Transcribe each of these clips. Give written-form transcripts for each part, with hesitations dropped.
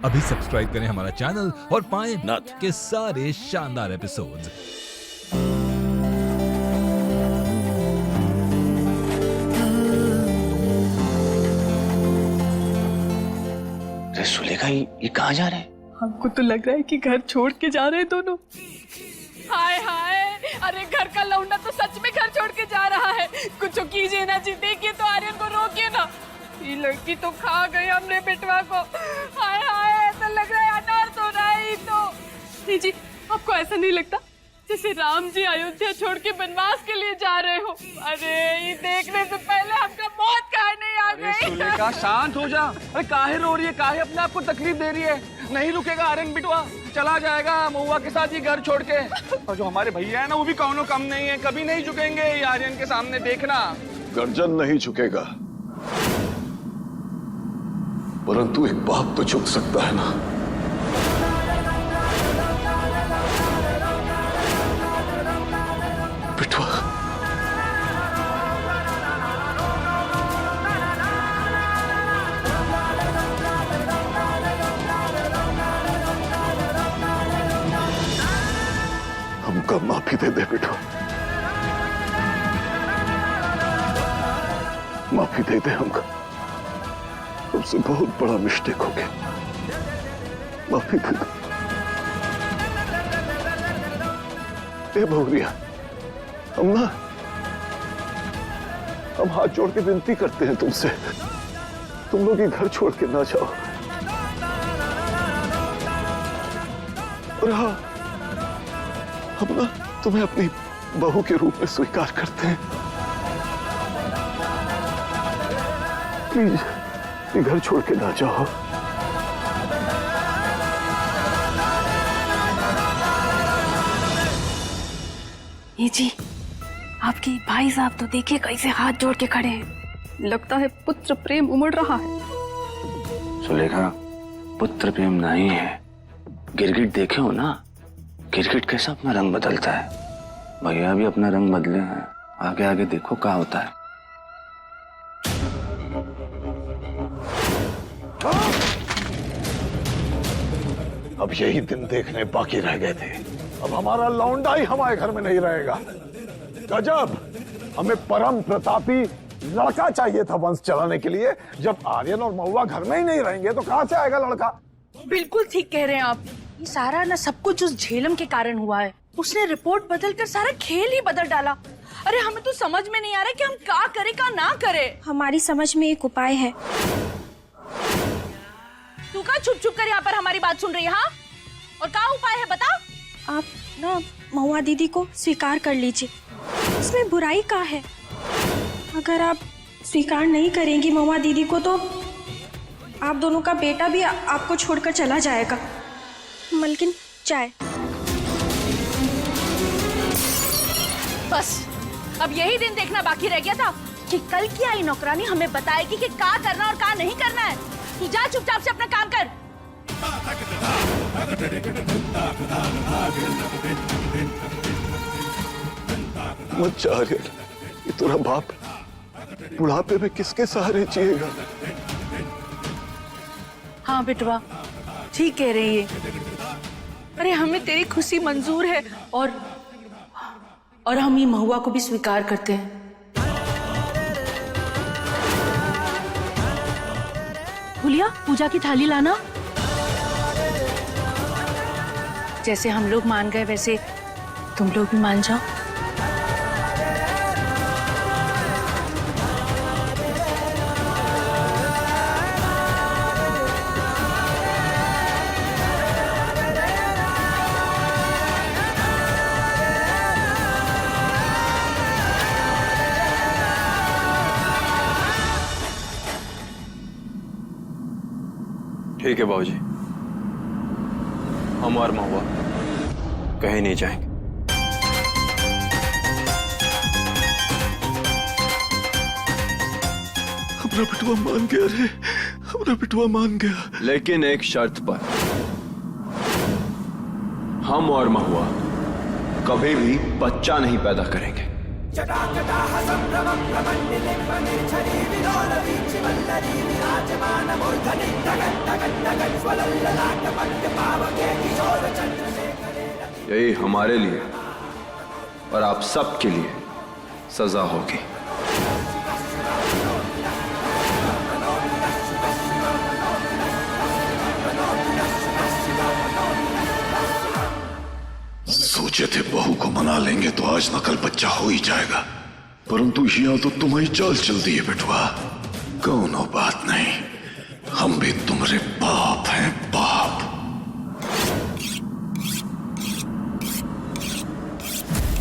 अभी सब्सक्राइब करें हमारा चैनल और पाएं नथ के सारे शानदार एपिसोड्स। अरे सुलेखा, ये कहाँ जा रहे हैं? हमको तो लग रहा है कि घर छोड़ के जा रहे हैं दोनों। हाय हाय, अरे घर का लौंडा तो सच में घर छोड़ के जा रहा है। कुछ कीजिए ना जी, देखिए तो आर्यन को रोकिए ना। ये लड़की तो खा गई हमने बेटवा को। हाय हाय, ऐसा लग रहा है अनर्थ हो रहा है। तो नहीं जी, आपको ऐसा नहीं लगता जैसे राम जी अयोध्या छोड़ के वनवास के लिए जा रहे हो? अरे ये देखने से पहले हमका मौत काहे नहीं आ गई? सुलेखा शांत हो जा। अरे काहे रो रही है, काहे अपने आप को तकलीफ दे रही है? नहीं रुकेगा आर्यन बिटवा, चला जाएगा महुआ के साथ ही घर छोड़ के। और जो हमारे भैया है ना, वो भी कौनो कम नहीं है, कभी नहीं झुकेंगे ये आर्यन के सामने, देखना। गर्जन नहीं झुकेगा, परंतु एक बाप तो झुक सकता है ना। बिटवा, हमका माफी दे दे बेटा, माफी दे दे हमका। हमसे बहुत बड़ा मिस्टेक हो गया, माफी दे दे। ए बहुरिया, हम हाथ जोड़ के विनती करते हैं तुमसे, तुम लोग ये घर छोड़ के ना जाओ। और हाँ, हम ना तुम्हें अपनी बहू के रूप में स्वीकार करते हैं। प्लीज ये घर छोड़ के ना जाओ। ये जी, आपके भाई साहब तो देखिए कैसे हाथ जोड़ के खड़े हैं। लगता है पुत्र प्रेम उमड़ रहा है। सुलेखा, पुत्र प्रेम नहीं है, गिरगिट देखे हो ना, गिरगिट कैसा अपना रंग बदलता है। भैया भी अपना रंग बदले हैं, आगे आगे देखो क्या होता है। अब यही दिन देखने बाकी रह गए थे। अब हमारा लौंडा ही हमारे घर में नहीं रहेगा। गजब, हमें परम प्रतापी लड़का चाहिए था वंश चलाने के लिए। जब आर्यन और महुआ घर में ही नहीं रहेंगे तो कहां से आएगा लड़का? बिल्कुल ठीक कह रहे हैं आप। ये सारा ना सब कुछ उस झेलम के कारण हुआ है। उसने रिपोर्ट बदलकर सारा खेल ही बदल डाला। अरे हमें तो समझ में नहीं आ रहा कि हम क्या करें क्या ना करें। हमारी समझ में एक उपाय है। तू का छुप छुप कर यहाँ पर हमारी बात सुन रही है? हाँ, और क्या उपाय है बता। आप ना महुआ दीदी को स्वीकार कर लीजिए, इसमें बुराई क्या है? अगर आप स्वीकार नहीं करेंगी महुआ दीदी को तो आप दोनों का बेटा भी आपको छोड़कर चला जाएगा। मलकिन, चाय। बस अब यही दिन देखना बाकी रह गया था कि कल की आई नौकरानी हमें बताएगी कि क्या करना और क्या नहीं करना है। तू जा चुपचाप से अपना काम कर। मत जा आर्यन, ये तेरा बाप बुढ़ापे में किसके सहारे जिएगा? हाँ बेटवा, ठीक कह रही है। अरे हमें तेरी खुशी मंजूर है और हम ये महुआ को भी स्वीकार करते हैं। भूलिया, पूजा की थाली लाना। जैसे हम लोग मान गए वैसे तुम लोग भी मान जाओ। ठीक है बाबूजी, हम और महुआ कहीं नहीं जाएंगे। हमारा बिटवा मान गया रे, हमारा बिटवा मान गया। लेकिन एक शर्त पर, हम और महुआ कभी भी बच्चा नहीं पैदा करेंगे। यही हमारे लिए और आप सबके लिए सजा होगी। सोचे थे बहू को मना लेंगे तो आज न कल बच्चा हो ही जाएगा, परंतु यह तो तुम्हारी चाल चल दी है बेटवा। कौनो बात नहीं, हम भी तुम्हारे बाप हैं, बाप।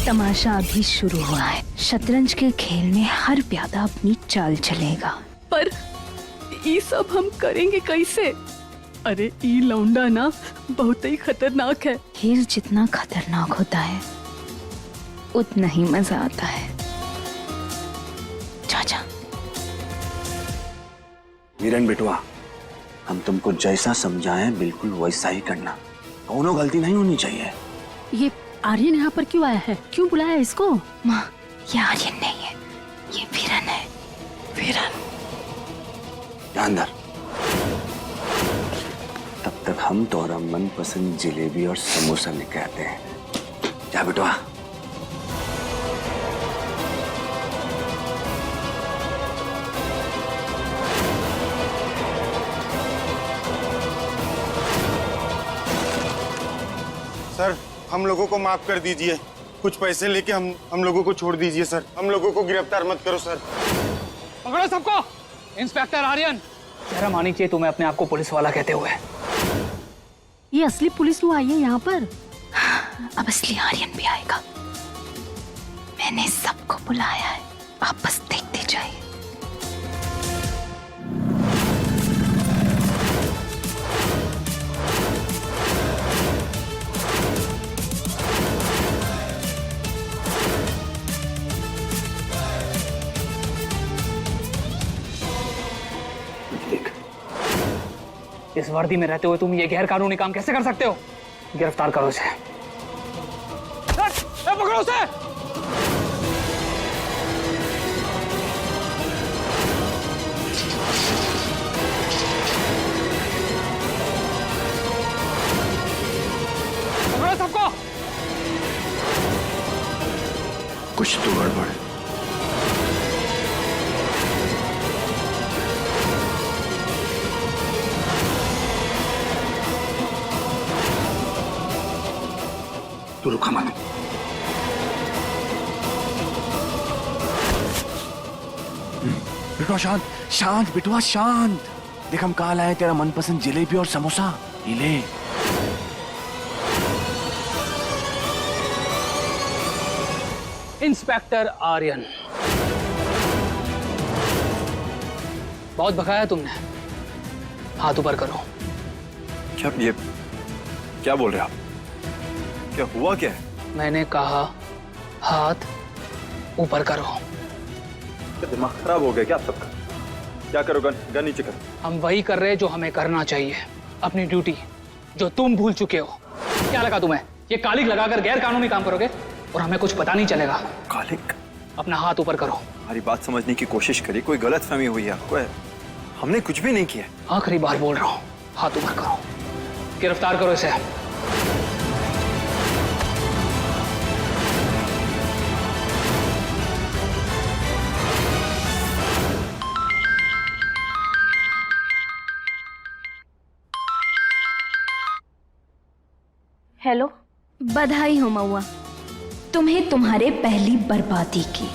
तमाशा अभी शुरू हुआ है। शतरंज के खेल में हर प्यादा अपनी चाल चलेगा। पर ये सब हम करेंगे कैसे? अरे ये लौंडा ना बहुत ही खतरनाक है। खेल जितना खतरनाक होता है उतना ही मजा आता है। चाचा वीरेन बेटवा, हम तुमको जैसा समझाएं बिल्कुल वैसा ही करना, कोनो गलती नहीं होनी चाहिए। ये आर्यन यहाँ पर क्यों आया है? क्यों बुलाया इसको? माँ, ये आर्यन नहीं है, ये वीरन है। वीरन जा अंदर। तब तक हम तोरा मनपसंद जलेबी और समोसा लेके आते हैं। जा बेटवा। सर, हम लोगों को माफ कर दीजिए। कुछ पैसे लेके हम लोगों को छोड़ दीजिए सर। हम लोगों को गिरफ्तार मत करो सर। पकड़ो सबको। इंस्पेक्टर आर्यन, शर्म आनी चाहिए तुम्हें अपने आप को पुलिस वाला कहते हुए। ये असली पुलिस क्यों आई है यहाँ पर? अब असली आर्यन भी आएगा। मैंने सबको बुलाया है, आप बस देखते जाइए। इस वर्दी में रहते हुए तुम ये गैर कानूनी काम कैसे कर सकते हो? गिरफ्तार करो इसे। पकड़ो उसे। पकड़ो सबको। कुछ तो गड़बड़ है। तू रुका मत। बेटवा शांत, शांत बेटवा शांत। देख हम कहाँ लाए तेरा मनपसंद जलेबी और समोसा, ये ले। इंस्पेक्टर आर्यन, बहुत भगाया तुमने। हाथ ऊपर करो। क्या बोल रहे हो आप? क्या हुआ क्या है? मैंने कहा हाथ ऊपर करो। क्या दिमाग खराब हो गया क्या आप सबका? क्या करो? गन नीचे करो। हम वही कर रहे हैं जो हमें करना चाहिए, अपनी ड्यूटी, जो तुम भूल चुके हो। क्या लगा तुम्हें ये कालिक लगाकर गैर कानूनी काम करोगे और हमें कुछ पता नहीं चलेगा? कालिक? अपना हाथ ऊपर करो। हमारी बात समझने की कोशिश करिए, कोई गलतफहमी हुई है आपको? हमने कुछ भी नहीं किया। आखिरी बार बोल रहा हूँ, हाथ ऊपर करो। गिरफ्तार करो इसे। हेलो, बधाई हो मऊआ, तुम्हें तुम्हारे पहली बर्बादी की।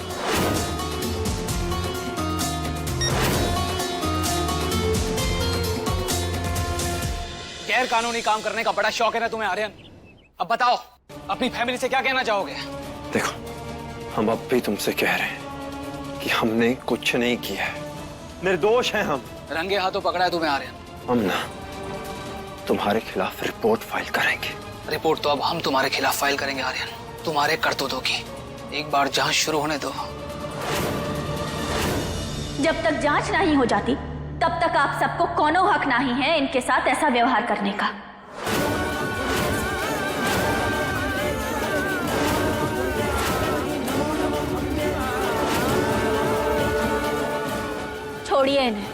गैर कानूनी काम करने का बड़ा शौक है ना तुम्हें आर्यन? अब बताओ, अपनी फैमिली से क्या कहना चाहोगे? देखो, हम अब भी तुमसे कह रहे हैं कि हमने कुछ नहीं किया है, निर्दोष हैं हम। रंगे हाथों पकड़ा है तुम्हें आर्यन। हम ना तुम्हारे खिलाफ रिपोर्ट फाइल करेंगे। रिपोर्ट तो अब हम तुम्हारे खिलाफ फाइल करेंगे आर्यन, तुम्हारे करतूतों की। एक बार जांच शुरू होने दो। जब तक जांच नहीं हो जाती तब तक आप सबको कोनो हक नहीं है इनके साथ ऐसा व्यवहार करने का। छोड़िए इन्हें।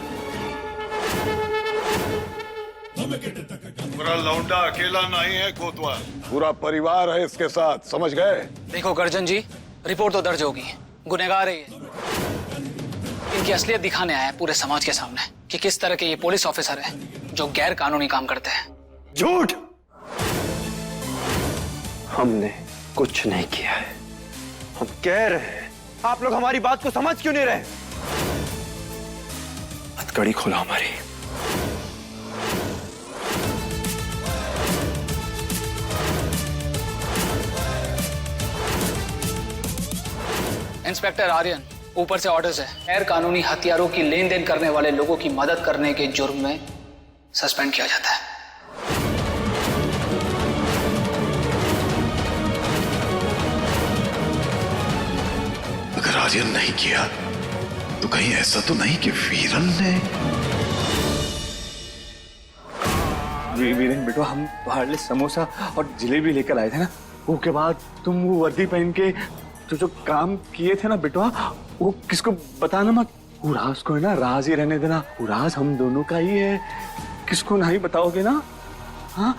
पूरा लौंडा अकेला नहीं है कोतवाल, पूरा परिवार है इसके साथ, समझ गए? देखो गर्जन जी, रिपोर्ट तो दर्ज होगी, गुनहगार है ये। इनकी असलियत दिखाने आया है पूरे समाज के सामने कि किस तरह के ये पुलिस ऑफिसर है जो गैर कानूनी काम करते हैं। झूठ! हमने कुछ नहीं किया है। हम कह रहे हैं, आप लोग हमारी बात को समझ क्यों नहीं रहे? हथकड़ी खोलो हमारी। इंस्पेक्टर आर्यन, ऊपर से ऑर्डर्स है, गैर कानूनी हथियारों की लेन देन करने वाले लोगों की मदद करने के जुर्म में सस्पेंड किया जाता है। अगर आर्यन नहीं किया तो कहीं ऐसा तो नहीं कि वीरन ने? वीरेन बेटो, हम तुम्हारे लिए समोसा और जलेबी लेकर आए थे ना, वो के बाद तुम वो वर्दी पहन के जो काम किए थे ना बेटवा, वो किसको बताना मत। वो राज को है ना राज ही रहने देना, वो राज हम दोनों का ही है, किसको नहीं बताओगे ना? हाँ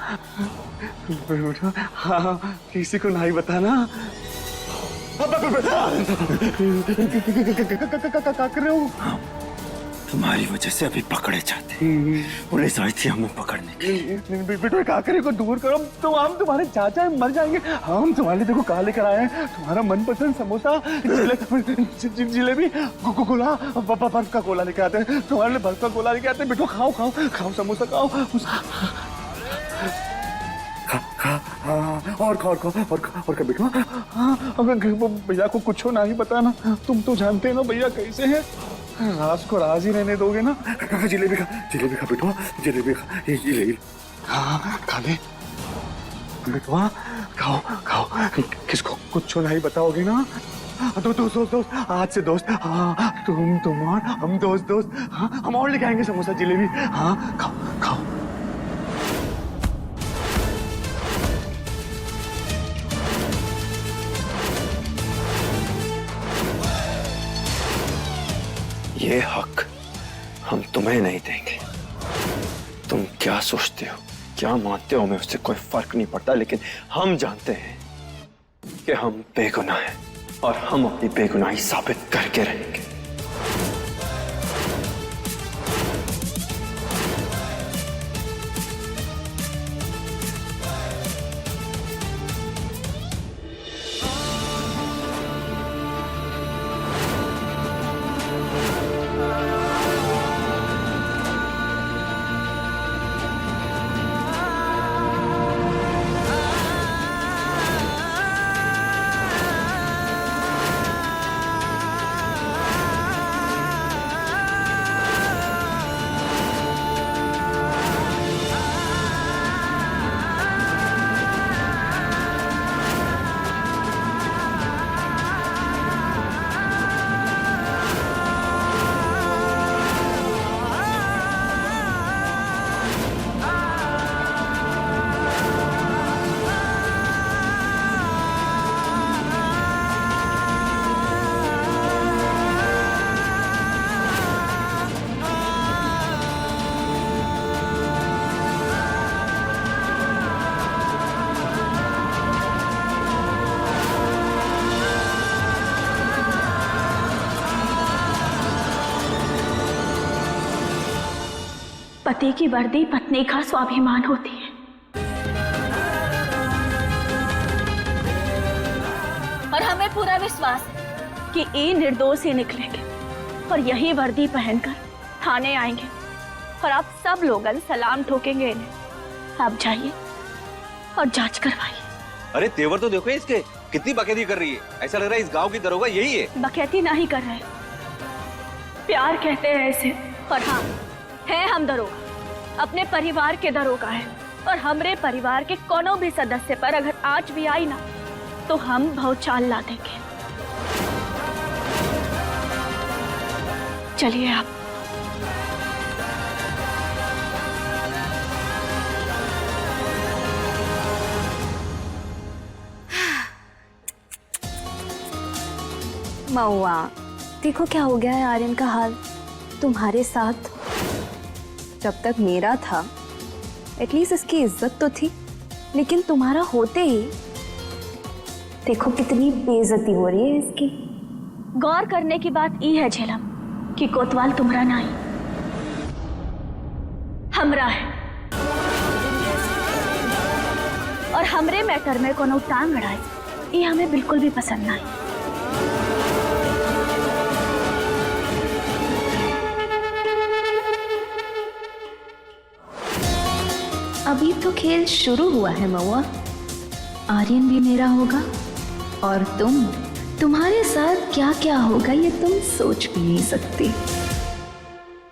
बेटा, हाँ किसी को नहीं बताना। क्या कर रहे हो? तुम्हारी वजह से अभी पकड़े जाते, पुलिस आई थी हमें पकड़ने के। बेटो काकरे को दूर करो, तो हम तुम्हारे चाचा है, मर जाएंगे। हम तुम्हारे लिए देखो कहा लेकर आए हैं, तुम्हारा मनपसंद समोसा, जलेबी, गोला, बर्फ का गोला लेके आते हैं, तुम्हारे लिए बर्फ का गोला लेके आते हैं। बेटो खाओ खाओ खाओ, समोसा खाओ, और खाओ और बेटो, भैया को कुछ नहीं बताना, तुम तो जानते हो ना भैया कैसे हैं, राज को राज ही रहने दोगे ना? जलेबी खा बेटवा, जलेबी खा, ये ले। हाँ खा ले बेटवा, खाओ, किसको कुछ नहीं बताओगे ना? दोस्त, आज से दोस्त, हाँ तुम और हम दोस्त, हाँ हम और लेके आएंगे समोसा जलेबी, हाँ खाओ। ये हक हम तुम्हें नहीं देंगे। तुम क्या सोचते हो, क्या मानते हो, हमें उससे कोई फर्क नहीं पड़ता, लेकिन हम जानते हैं कि हम बेगुनाह हैं और हम अपनी बेगुनाही साबित करके रहेंगे। पति की वर्दी पत्नी का स्वाभिमान होती है, और हमें पूरा विश्वास है कि ये निर्दोष ही निकलेंगे और यही वर्दी पहनकर थाने आएंगे और आप सब लोगन सलाम ठोकेंगे इन्हें। आप जाइए और जांच करवाइए। अरे तेवर तो देखो इसके, कितनी बकैती कर रही है, ऐसा लग रहा है इस गांव की दरोगा यही है। बकैती नहीं कर रहे, प्यार कहते हैं इसे। और हाँ, है हम दरोगा, अपने परिवार के दरोगा है, और हमरे परिवार के कोनो भी सदस्य पर अगर आज भी आई ना तो हम भौचाल ला देंगे। चलिए आप। महुआ, देखो क्या हो गया है आर्यन का हाल। तुम्हारे साथ जब तक मेरा था एटलीस्ट इसकी इज्जत तो थी, लेकिन तुम्हारा होते ही देखो कितनी बेइज्जती हो रही है इसकी। गौर करने की बात ई है झेलम कि कोतवाल तुम्हारा नहीं हमरा है, और हमरे मैटर में कोनो टांग अड़ाई ये हमें बिल्कुल भी पसंद नहीं। अभी तो खेल शुरू हुआ है महुआ। आर्यन भी मेरा होगा और तुम्हारे साथ क्या क्या होगा ये तुम सोच भी नहीं सकती।